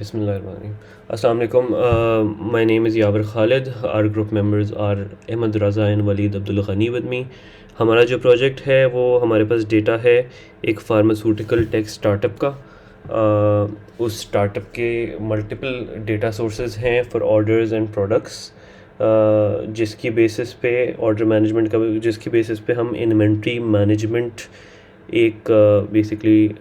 Bismillahirrahmanirrahim. Assalamu alaikum. My name is Yaver Khalid. Our group members are Ahmed Raza and Waleed Abdul Ghani with me. हमारा जो project है वो हमारे पास data है एक pharmaceutical tech startup का। उस स्टार्टअप के मल्टीपल डेटा सोर्सेज हैं फॉर ऑर्डर्स एंड प्रोडक्ट्स, जिसकी बेसिस पे ऑर्डर मैनेजमेंट का जिसकी बेसिस पे हम इन्वेंट्री मैनेजमेंट एक बेसिकली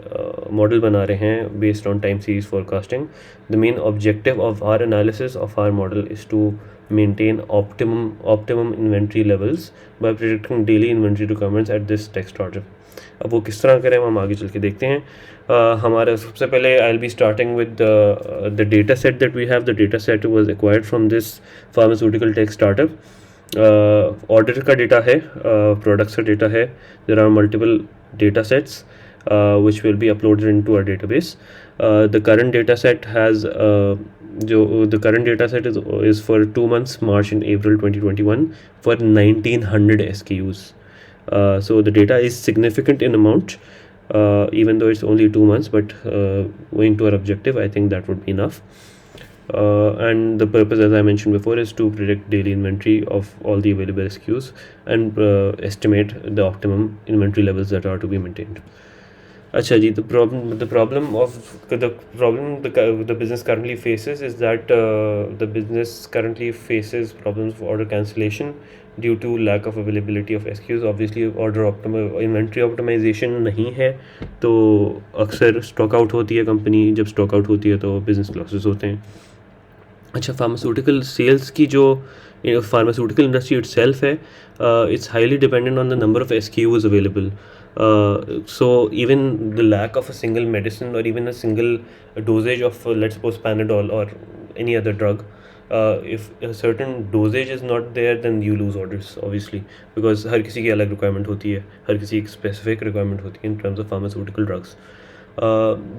मॉडल बना रहे हैं based on time series forecasting. The main objective of our analysis of our model is to maintain optimum inventory levels by predicting daily inventory requirements at this tech startup। अब वो किस तरह करें हम आगे चल के देखते हैं। हमारा सबसे पहले I will be starting with the data set that we have. The data set was acquired from this pharmaceutical tech startup. Order का डेटा है, प्रोडक्ट्स का डेटा है। There are multiple data sets which will be uploaded into our database. The current data set has the current data set is for 2 months, March and April 2021, for 1900 SKUs. So the data is significant in amount, even though it's only 2 months, but going to our objective, I think that would be enough. And the purpose, as I mentioned before, is to predict daily inventory of all the available SKUs and estimate the optimum inventory levels that are to be maintained. अच्छा जी, the problem the business currently faces is that the business currently faces problems of order cancellation due to lack of availability of SKUs. Obviously inventory optimization नहीं है तो अक्सर stock out होती है company. जब stock out होती है तो बिजनेस लॉसेस होते हैं। अच्छा, फार्मास्यूटिकल सेल्स की जो फार्मास्यूटिकल इंडस्ट्री इटसेल्फ है, it's highly dependent on the number of SKUs available. So even the lack of a single medicine or even a single dosage of let's suppose Panadol or any other drug, if a certain dosage is not there, then you lose orders obviously, because हर किसी की अलग requirement होती है, हर किसी की specific requirement होती है in terms of pharmaceutical drugs.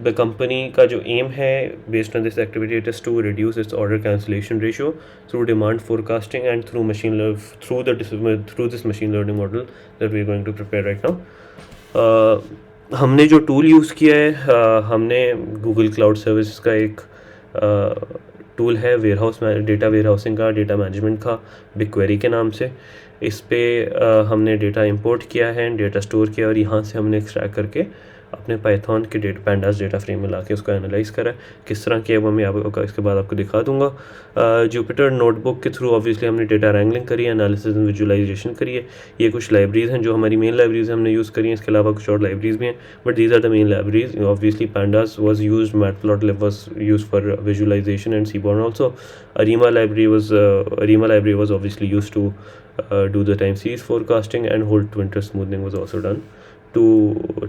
The company का जो aim है based on this activity, it is to reduce its order cancellation ratio through demand forecasting and through this machine learning model that we are going to prepare right now. हमने जो tool use किया है, हमने Google cloud service का एक tool है data warehousing का, data management का, बिगक्वेरी के नाम से। इस पे हमने डेटा इंपोर्ट किया है, डेटा स्टोर किया और यहाँ से हमने एक्सट्रैक्ट करके अपने पाइथन के पैंडास डेटा फ्रेम में ला के उसको एनालाइज़ करा। किस तरह किया वो मैं आपको इसके बाद आपको दिखा दूंगा। जुपिटर नोटबुक के थ्रू ऑब्वियसली हमने डेटा रैंगलिंग करी है, एनालिसिस एंड विजुअलाइजेशन करी है। ये कुछ लाइब्रेरीज़ हैं जो हमारी मेन लाइब्रेरीज हमने यूज़ करी हैं, इसके अलावा कुछ और लाइब्रेरीज़ भी हैं, but these are the main libraries. Obviously pandas was use, matplotlib was use for visualisation and seaborn also. ARIMA library was obviously used to do the time series forecasting, and whole winter smoothing was also done to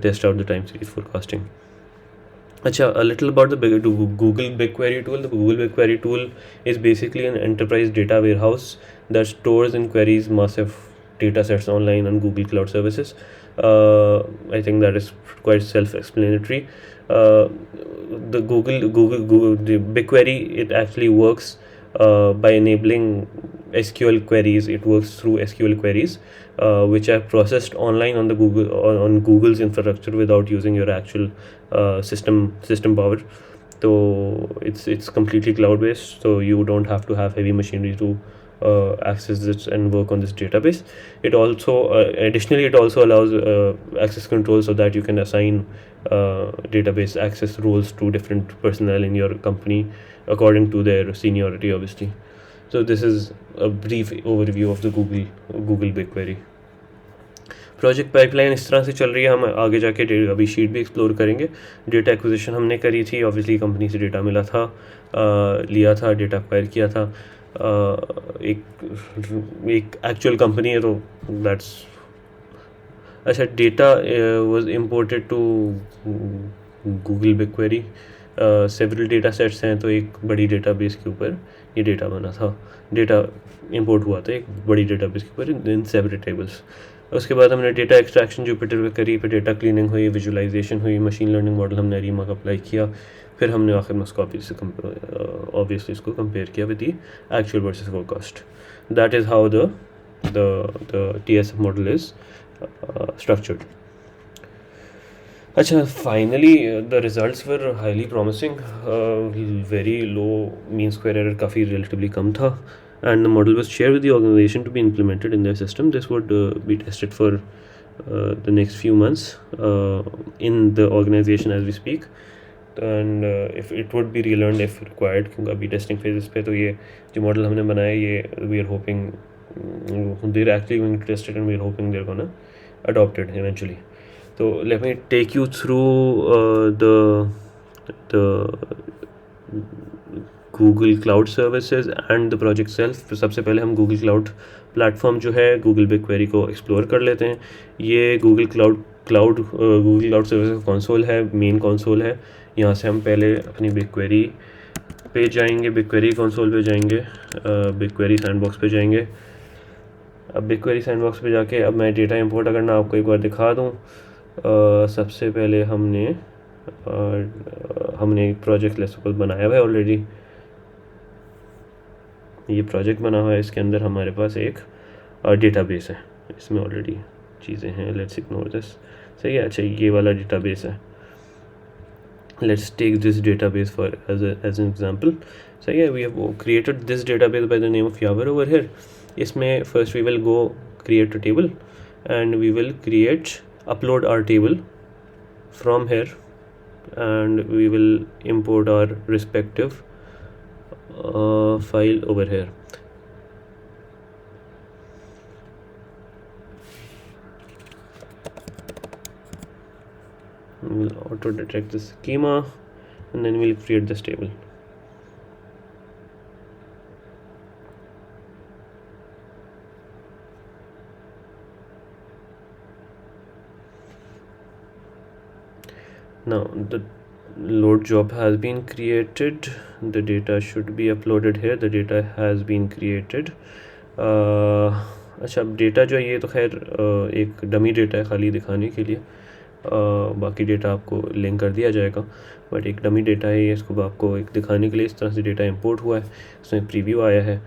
test out the time series forecasting. Acha, a little about the Google BigQuery tool. The Google BigQuery tool is basically an enterprise data warehouse that stores and queries massive data sets online on Google Cloud Services. I think that is quite self-explanatory. The BigQuery, it actually works by enabling SQL queries. It works through SQL queries which are processed online on Google's infrastructure without using your actual system power. So it's completely cloud based, so you don't have to have heavy machinery to access this and work on this database. It also additionally it also allows access control so that you can assign database access roles to different personnel in your company according to their seniority obviously. So this is a brief overview of the Google BigQuery. Project pipeline इस तरह से चल रही है। हम आगे जाके अभी शीट भी एक्सप्लोर करेंगे। डेटा एक्विजिशन हमने करी थी, ऑब्वियसली कंपनी से डेटा मिला था, लिया था, डेटा एक्वायर किया था। एक एक्चुअल कंपनी है तो दैट्स अच्छा। Data was imported to Google BigQuery। Several data sets हैं तो एक बड़ी डेटाबेस के ऊपर ये डेटा बना था, डेटा इंपोर्ट हुआ था एक बड़ी डेटाबेस के ऊपर इन सेवरल टेबल्स। उसके बाद हमने डेटा एक्सट्रैक्शन जुपिटर पे करी, फिर डेटा क्लीनिंग हुई, विजुअलाइजेशन हुई, मशीन लर्निंग मॉडल हमने अरीमा का अप्लाई किया, फिर हमने आखिर में उसको ऑब्वियसली इसको कंपेयर किया with the actual versus forecast. That is how the TSF model is structured. अच्छा, finally the results were highly promising. Very low mean square error, काफ़ी रिलेटिवली कम था. And the model was share with the organization to be implemented in their system. This would be tested for the next few months in the organization as we speak. And if it would be relearn if required, क्योंकि अभी testing phases पे. तो ये जो model हमने बनाया, ये we are hoping there actually going to test it and we are hoping there gonna adopted eventually. So let me take you through the Google Cloud Services and the project itself. तो सबसे पहले हम Google Cloud platform जो है Google BigQuery को explore कर लेते हैं. ये Google Cloud Services का कंसोल है, मेन कंसोल है. यहाँ से हम पहले अपनी BigQuery पे जाएंगे, BigQuery कंसोल पे जाएंगे, BigQuery सैंडबॉक्स पे जाएंगे. अब BigQuery सैंडबॉक्स पे जाके अब मैं डेटा इंपोर्ट करना आपको एक बार दिखा दूँ. सबसे पहले हमने एक प्रोजेक्ट लेसोपल बनाया हुआ है ऑलरेडी. ये प्रोजेक्ट बना हुआ है, इसके अंदर हमारे पास एक डेटाबेस है, इसमें ऑलरेडी चीज़ें हैं. Let's ignore this. सही है. अच्छा, ये वाला डेटाबेस है. Let's take this database for as an example. सही है. We have created this database by the name of यावर ओवर हियर. इसमें first we will go create a table and we will upload our table from here, and we will import our respective file over here. We will auto detect the schema and then we'll create this table. Now the load job has been created. The data should be uploaded here. The data has been created. अच्छा, अब data जो है ये तो खैर एक dummy data है खाली दिखाने के लिए. बाकी डेटा आपको लिंक कर दिया जाएगा, बट एक डमी डेटा है ये. इसको आपको एक दिखाने के लिए इस तरह से डेटा इंपोर्ट हुआ है. उसमें प्रीव्यू आया है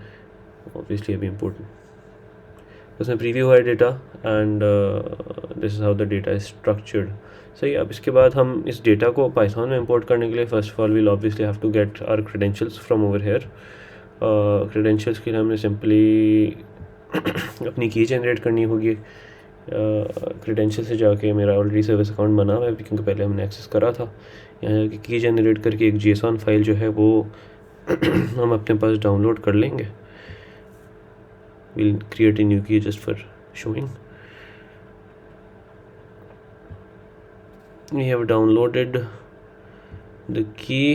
ऑब्वियसली अभी इंपोर्ट. उसमें प्रीव्यू है data and this is how the data is structured. सही. अब इसके बाद हम इस डेटा को पाइथन में इंपोर्ट करने के लिए first of all we'll obviously have to get our credentials from over here. Credentials के लिए हमने सिंपली अपनी की जनरेट करनी होगी. क्रेडेंशियल से जाके मेरा ऑलरेडी सर्विस अकाउंट बना हुआ है क्योंकि पहले हमने एक्सेस करा था. यहाँ जाके की जनरेट करके एक JSON फाइल जो है वो हम अपने पास डाउनलोड कर लेंगे. we'll create a new key just for showing. We have downloaded the key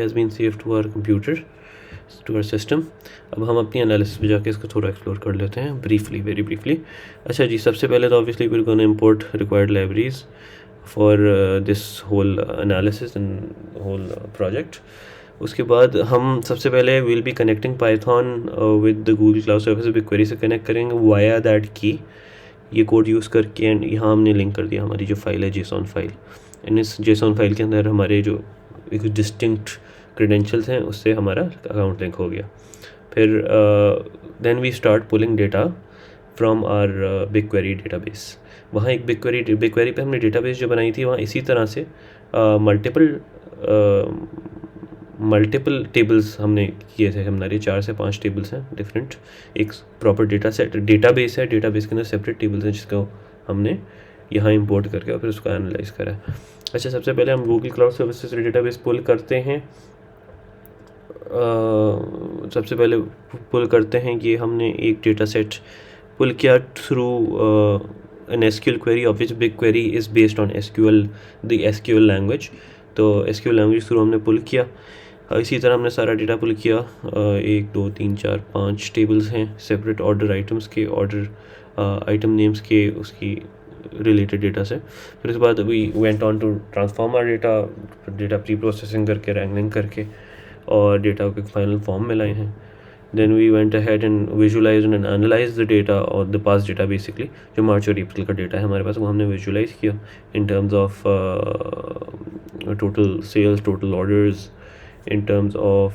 has been saved to our computer, to our system. अब हम अपनी एनालिसिस पे जाके इसको थोड़ा एक्सप्लोर कर लेते हैं ब्रीफली, वेरी ब्रीफली. अच्छा जी, सबसे पहले तो obviously we're going to import required libraries for this whole analysis and whole project. उसके बाद हम सबसे पहले will be connecting Python with the Google cloud service. BigQuery से कनेक्ट करेंगे वाया दैट की, ये कोड यूज़ करके. एंड यहाँ हमने लिंक कर दिया हमारी जो फाइल है JSON फाइल. एंड इस JSON फाइल के अंदर हमारे जो एक डिस्टिंक्ट क्रेडेंशियल्स हैं उससे हमारा अकाउंट लिंक हो गया. फिर then we start pulling data from our BigQuery database. वहाँ एक BigQuery पे हमने डेटाबेस जो बनाई थी वहाँ इसी तरह से मल्टीपल टेबल्स हमने किए थे. हमारे 4 से 5 टेबल्स हैं डिफरेंट. एक प्रॉपर डेटाबेस है. डेटाबेस के अंदर सेपरेट टेबल्स हैं जिसको हमने यहाँ इंपोर्ट करके और फिर उसको एनालाइज करा. अच्छा, सबसे पहले हम गूगल क्लाउड सर्विसेज डेटाबेस पुल करते हैं. सबसे पहले पुल करते हैं कि हमने एक डेटा सेट पुल किया through an SQL query, of which BigQuery is based on the SQL language. तो SQL लैंग्वेज थ्रू हमने पुल किया. इसी तरह हमने सारा डेटा पुल किया. 1 2 3 4 5 टेबल्स हैं सेपरेट ऑर्डर आइटम्स के, ऑर्डर आइटम नेम्स के, उसकी रिलेटेड डेटा से. फिर उसके बाद we went on to transform our data pre processing करके, रैंगलिंग करके और डेटा को एक फाइनल फॉर्म में लाए हैं. Then we went ahead and visualized and analyzed the data or the past data basically. जो मार्च और अप्रैल का डेटा है हमारे पास वो हमने विजुलाइज किया in terms of total sales, total orders, in terms of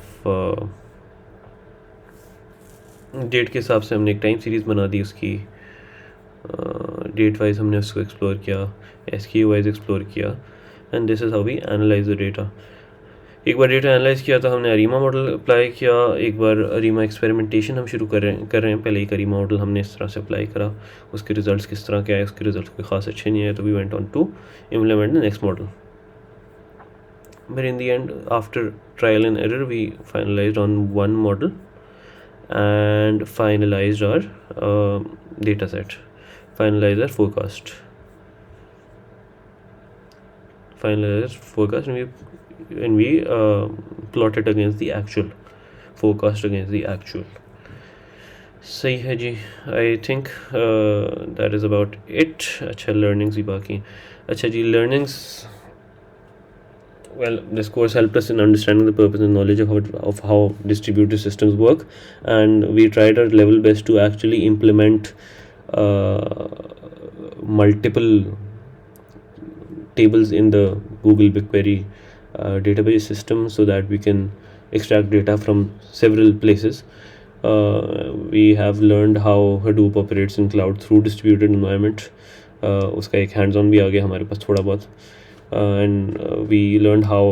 date के हिसाब से हमने एक टाइम सीरीज़ बना दी उसकी. डेट वाइज हमने उसको एक्सप्लोर किया, SKU वाइज एक्सप्लोर किया, and this is how we analyse the data. एक बार डेटा एनालाइज किया तो हमने अरीमा मॉडल अप्लाई किया. एक बार अरीमा एक्सपेरिमेंटेशन हम शुरू कर रहे हैं. पहले एक अरीमा मॉडल हमने इस तरह से अप्लाई करा, उसके रिजल्ट्स किस तरह के आए, उसके रिजल्ट कोई ख़ास अच्छे नहीं आए, तो we went on to implement the next model. But in the end, after trial and error, we finalized on one model and finalized our data set, finalized our forecast, and we plotted against the actual forecast against the actual. सही है जी. I think that is about it. अच्छा, learnings भी बाकी. अच्छा जी, learnings. Well, this course helped us in understanding the purpose and knowledge of how distributed systems work, and we tried our level best to actually implement multiple tables in the Google BigQuery database system so that we can extract data from several places. We have learned how Hadoop operates in cloud through distributed environment. उसका एक hands on भी आ गया हमारे पास थोड़ा बहुत. And we learned how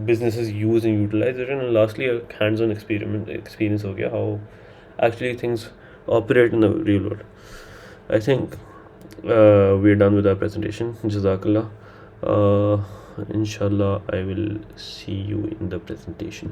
businesses use and utilize it, and lastly a hands-on experience हो गया how actually things operate in the real world. I think we're done with our presentation. Jazakallah. Inshallah I will see you in the presentation.